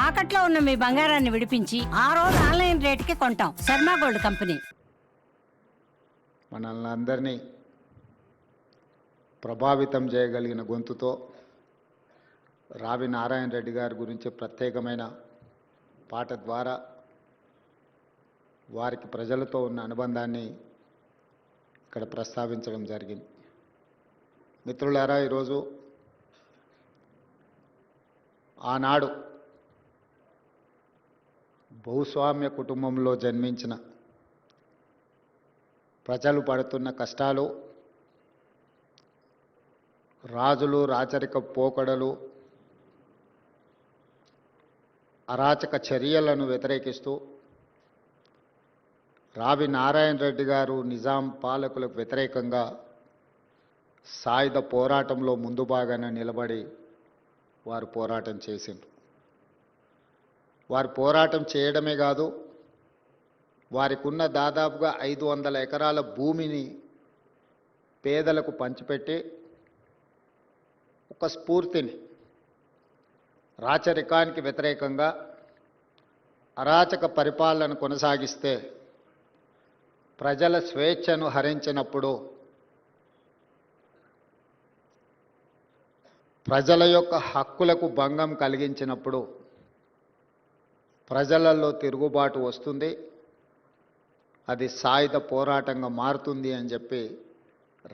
తాకట్లో ఉన్న మీ బంగారాన్ని విడిపించి ఆ రోజు ఆన్లైన్ రేటుకి కొంటాం. Sharma gold company. మనల్ని అందరినీ ప్రభావితం చేయగలిగిన గొంతుతో రావి నారాయణ రెడ్డి గారి గురించి ప్రత్యేకమైన పాట ద్వారా వారికి ప్రజలతో ఉన్న అనుబంధాన్ని ఇక్కడ ప్రస్తావించడం జరిగింది. మిత్రులారా, ఈరోజు ఆనాడు భూస్వామ్య కుటుంబంలో జన్మించిన ప్రజలు పడుతున్న కష్టాలు, రాజులు రాచరిక పోకడలు, అరాచక చర్యలను వ్యతిరేకిస్తూ రావి నారాయణ రెడ్డి గారు నిజాం పాలకులకు వ్యతిరేకంగా సాయుధ పోరాటంలో ముందు భాగాన నిలబడి వారు పోరాటం చేసిండ్రు. వారు పోరాటం చేయడమే కాదు, వారికి ఉన్న దాదాపుగా 500 ఎకరాల భూమిని పేదలకు పంచిపెట్టి ఒక స్ఫూర్తిని రాచరికానికి వ్యతిరేకంగా అరాచక పరిపాలన కొనసాగిస్తే ప్రజల స్వేచ్ఛను హరించినప్పుడు, ప్రజల యొక్క హక్కులకు భంగం కలిగించినప్పుడు ప్రజలలో తిరుగుబాటు వస్తుంది, అది సాయుధ పోరాటంగా మారుతుంది అని చెప్పి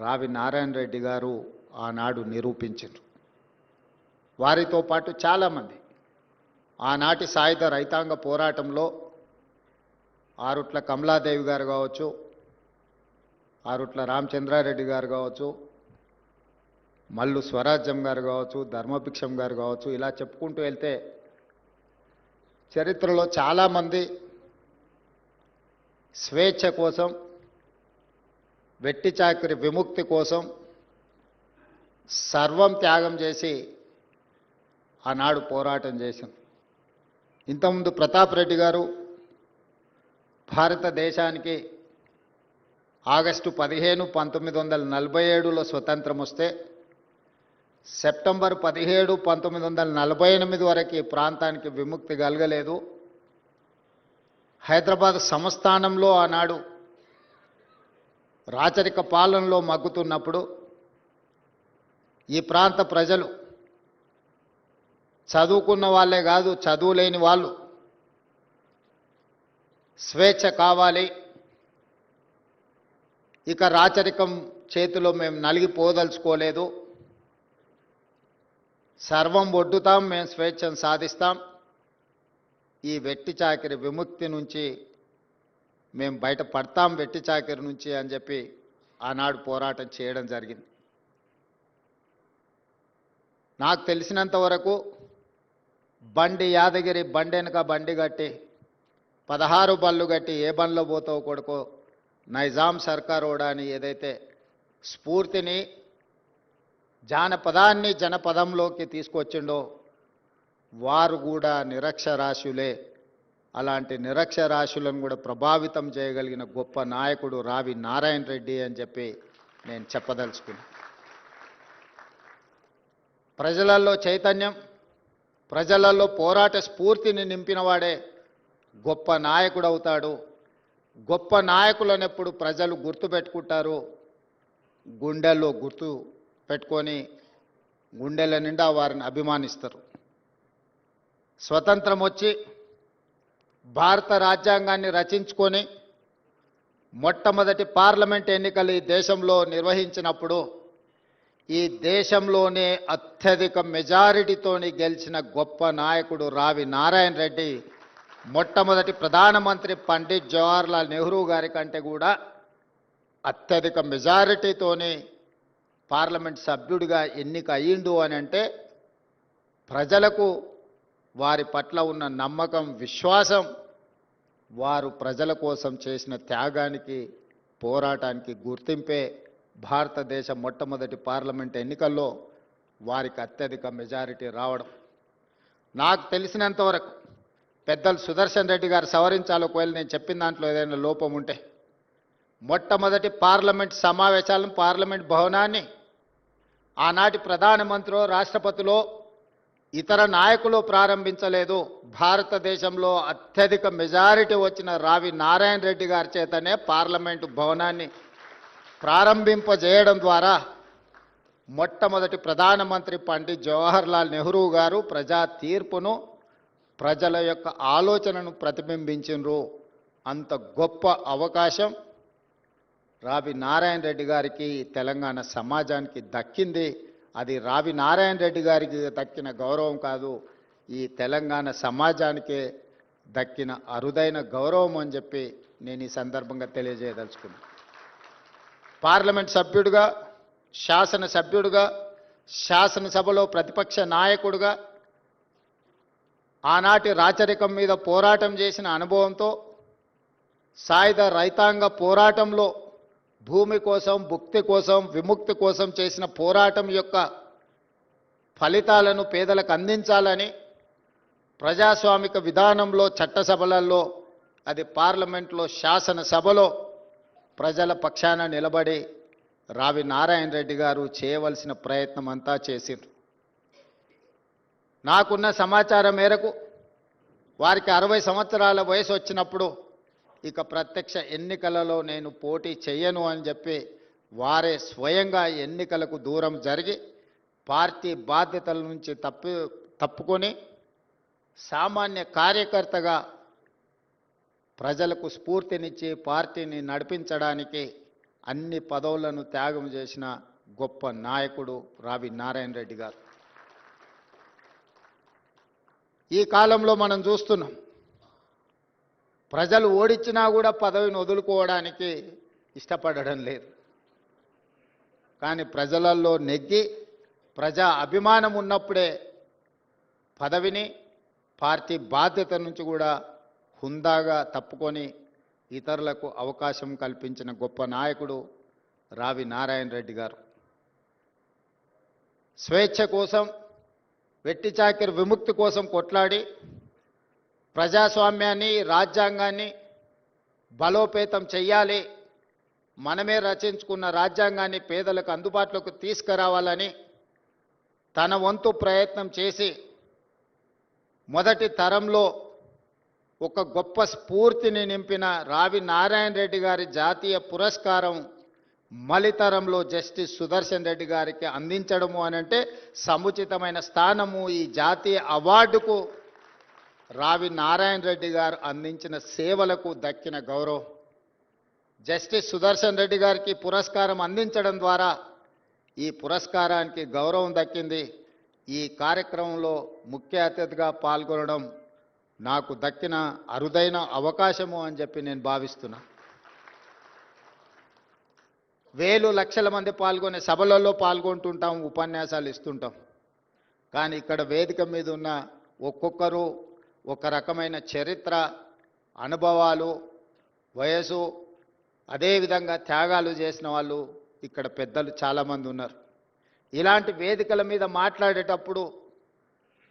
రావి నారాయణ రెడ్డి గారు ఆనాడు నిరూపించారు. వారితో పాటు చాలామంది ఆనాటి సాయుధ రైతాంగ పోరాటంలో ఆరుట్ల కమలాదేవి గారు కావచ్చు, ఆరుట్ల రామచంద్రారెడ్డి గారు కావచ్చు, మల్లు స్వరాజ్యం గారు కావచ్చు, ధర్మభిక్షం గారు కావచ్చు, ఇలా చెప్పుకుంటూ వెళ్తే చరిత్రలో చాలామంది స్వేచ్ఛ కోసం, వెట్టి చాకిరి విముక్తి కోసం సర్వం త్యాగం చేసి ఆనాడు పోరాటం చేసింది. ఇంతకుముందు ప్రతాప్ రెడ్డి గారు భారతదేశానికి ఆగస్టు 15, 1947లో స్వతంత్రం వస్తే సెప్టెంబర్ 17, 1948 వరకు ఈ ప్రాంతానికి విముక్తి కలగలేదు. హైదరాబాద్ సంస్థానంలో ఆనాడు రాచరిక పాలనలో మగ్గుతున్నప్పుడు ఈ ప్రాంత ప్రజలు చదువుకున్న వాళ్ళే కాదు, చదువులేని వాళ్ళు స్వేచ్ఛ కావాలి, ఇక రాచరికం చేతిలో మేము నలిగిపోదలుచుకోలేదు, సర్వం ఒడ్డుతాం, మేము స్వేచ్ఛను సాధిస్తాం, ఈ వెట్టి చాకిరి విముక్తి నుంచి మేము బయట పడతాం, వెట్టి చాకిరి నుంచి అని చెప్పి ఆనాడు పోరాటం చేయడం జరిగింది. నాకు తెలిసినంత వరకు బండి యాదగిరి బండి వెనక బండి కట్టి 16 బళ్ళు కట్టి ఏ బండ్లో పోతావు కొడుకో నైజాం సర్కారోడా అని ఏదైతే స్ఫూర్తిని, జానపదాన్ని జనపదంలోకి తీసుకొచ్చిండో వారు కూడా నిరక్షరాస్యులే. అలాంటి నిరక్షరాస్యులను కూడా ప్రభావితం చేయగలిగిన గొప్ప నాయకుడు రావి నారాయణ రెడ్డి అని చెప్పి నేను చెప్పదలుచుకున్నాను. ప్రజలలో చైతన్యం, ప్రజలలో పోరాట స్ఫూర్తిని నింపినవాడే గొప్ప నాయకుడు అవుతాడు. గొప్ప నాయకులను ఎప్పుడు ప్రజలు గుర్తుపెట్టుకుంటారు, గుండెల్లో గుర్తు పెట్టుకొని గుండెల నిండా వారిని అభిమానిస్తారు. స్వతంత్రం వచ్చి భారత రాజ్యాంగాన్ని రచించుకొని మొట్టమొదటి పార్లమెంట్ ఎన్నికలు ఈ దేశంలో నిర్వహించినప్పుడు ఈ దేశంలోనే అత్యధిక మెజారిటీతోని గెలిచిన గొప్ప నాయకుడు రావి నారాయణ రెడ్డి మొట్టమొదటి ప్రధానమంత్రి పండిట్ జవహర్లాల్ నెహ్రూ గారి కంటే కూడా అత్యధిక మెజారిటీతోని పార్లమెంట్ సభ్యుడిగా ఎన్నిక అయ్యిండు అని అంటే ప్రజలకు వారి పట్ల ఉన్న నమ్మకం, విశ్వాసం, వారు ప్రజల కోసం చేసిన త్యాగానికి, పోరాటానికి గుర్తింపే భారతదేశ మొట్టమొదటి పార్లమెంట్ ఎన్నికల్లో వారికి అత్యధిక మెజారిటీ రావడం. నాకు తెలిసినంతవరకు పెద్దలు సుదర్శన్ రెడ్డి గారు సవరించాలి ఒకవేళ నేను చెప్పిన దాంట్లో ఏదైనా లోపం ఉంటే, మొట్టమొదటి పార్లమెంట్ సమావేశాలను, పార్లమెంట్ భవనాన్ని ఆనాటి ప్రధానమంత్రి, రాష్ట్రపతిలో ఇతర నాయకులు ప్రారంభించలేదు. భారతదేశంలో అత్యధిక మెజారిటీ వచ్చిన రావి నారాయణ రెడ్డి గారి చేతనే పార్లమెంటు భవనాన్ని ప్రారంభింపజేయడం ద్వారా మొట్టమొదటి ప్రధానమంత్రి పండిత్ జవహర్లాల్ నెహ్రూ గారు ప్రజా తీర్పును, ప్రజల యొక్క ఆలోచనను ప్రతిబింబించినరు. అంత గొప్ప అవకాశం రావి నారాయణ రెడ్డి గారికి, తెలంగాణ సమాజానికి దక్కింది. అది రావి నారాయణ రెడ్డి గారికి దక్కిన గౌరవం కాదు, ఈ తెలంగాణ సమాజానికే దక్కిన అరుదైన గౌరవం అని చెప్పి నేను ఈ సందర్భంగా తెలియజేయదలుచుకున్నాను. పార్లమెంట్ సభ్యుడిగా, శాసనసభ్యుడిగా, శాసనసభలో ప్రతిపక్ష నాయకుడిగా ఆనాటి రాచరికం మీద పోరాటం చేసిన అనుభవంతో, సాయుధ రైతాంగ పోరాటంలో భూమి కోసం, భుక్తి కోసం, విముక్తి కోసం చేసిన పోరాటం యొక్క ఫలితాలను పేదలకు అందించాలని ప్రజాస్వామిక విధానంలో, చట్టసభలలో, అది పార్లమెంట్లో, శాసనసభలో ప్రజల పక్షాన నిలబడి రావి నారాయణ రెడ్డి గారు చేయవలసిన ప్రయత్నం అంతా చేసిండ్రు. నాకున్న సమాచారం మేరకు వారికి 60 సంవత్సరాల వయసు వచ్చినప్పుడు ఇక ప్రత్యక్ష ఎన్నికలలో నేను పోటీ చేయను అని చెప్పి వారే స్వయంగా ఎన్నికలకు దూరం జరిగి పార్టీ బాధ్యతల నుంచి తప్పుకొని సామాన్య కార్యకర్తగా ప్రజలకు స్ఫూర్తినిచ్చి పార్టీని నడిపించడానికి అన్ని పదవులను త్యాగం చేసిన గొప్ప నాయకుడు రావి నారాయణ రెడ్డి గారు. ఈ కాలంలో మనం చూస్తున్నాం, ప్రజలు ఓడించినా కూడా పదవిని వదులుకోవడానికి ఇష్టపడడం లేదు. కానీ ప్రజలలో నెగ్గి ప్రజా అభిమానం ఉన్నప్పుడే పదవిని, పార్టీ బాధ్యత నుంచి కూడా హుందాగా తప్పుకొని ఇతరులకు అవకాశం కల్పించిన గొప్ప నాయకుడు రావి నారాయణ రెడ్డి గారు. స్వేచ్ఛ కోసం, వెట్టి చాకిరి విముక్తి కోసం కొట్లాడి ప్రజాస్వామ్యాన్ని, రాజ్యాంగాన్ని బలోపేతం చెయ్యాలి, మనమే రచించుకున్న రాజ్యాంగాన్ని పేదలకు అందుబాటులోకి తీసుకురావాలని తన వంతు ప్రయత్నం చేసి మొదటి తరంలో ఒక గొప్ప స్ఫూర్తిని నింపిన రావి నారాయణ రెడ్డి గారి జాతీయ పురస్కారం మలితరంలో జస్టిస్ సుదర్శన్ రెడ్డి గారికి అందించడము అనంటే సముచితమైన స్థానము. ఈ జాతీయ అవార్డుకు రావి నారాయణ రెడ్డి గారు అందించిన సేవలకు దక్కిన గౌరవం. జస్టిస్ సుదర్శన్ రెడ్డి గారికి పురస్కారం అందించడం ద్వారా ఈ పురస్కారానికి గౌరవం దక్కింది. ఈ కార్యక్రమంలో ముఖ్య అతిథిగా పాల్గొనడం నాకు దక్కిన అరుదైన అవకాశము అని చెప్పి నేను భావిస్తున్నా. వేలు లక్షల మంది పాల్గొనే సభలలో పాల్గొంటుంటాం, ఉపన్యాసాలు ఇస్తుంటాం. కానీ ఇక్కడ వేదిక మీద ఉన్న ఒక్కొక్కరు ఒక రకమైన చరిత్ర, అనుభవాలు, వయసు, అదేవిధంగా త్యాగాలు చేసిన వాళ్ళు ఇక్కడ పెద్దలు చాలామంది ఉన్నారు. ఇలాంటి వేదికల మీద మాట్లాడేటప్పుడు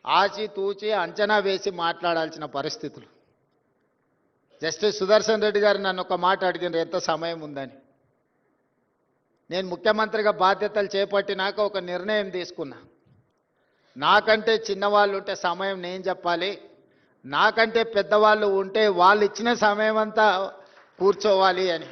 ఆచితూచి అంచనా వేసి మాట్లాడాల్సిన పరిస్థితులు. జస్టిస్ సుదర్శన్ రెడ్డి గారు నన్ను ఒక మాట అడిగినారు, ఎంత సమయం ఉందని. నేను ముఖ్యమంత్రిగా బాధ్యతలు చేపట్టినాక ఒక నిర్ణయం తీసుకున్నా. నాకంటే చిన్నవాళ్ళు ఉంటే సమయం నేను చెప్పాలి, నాకంటే పెద్దవాళ్ళు ఉంటే వాళ్ళు ఇచ్చిన సమయం అంతా కూర్చోవాలి అని.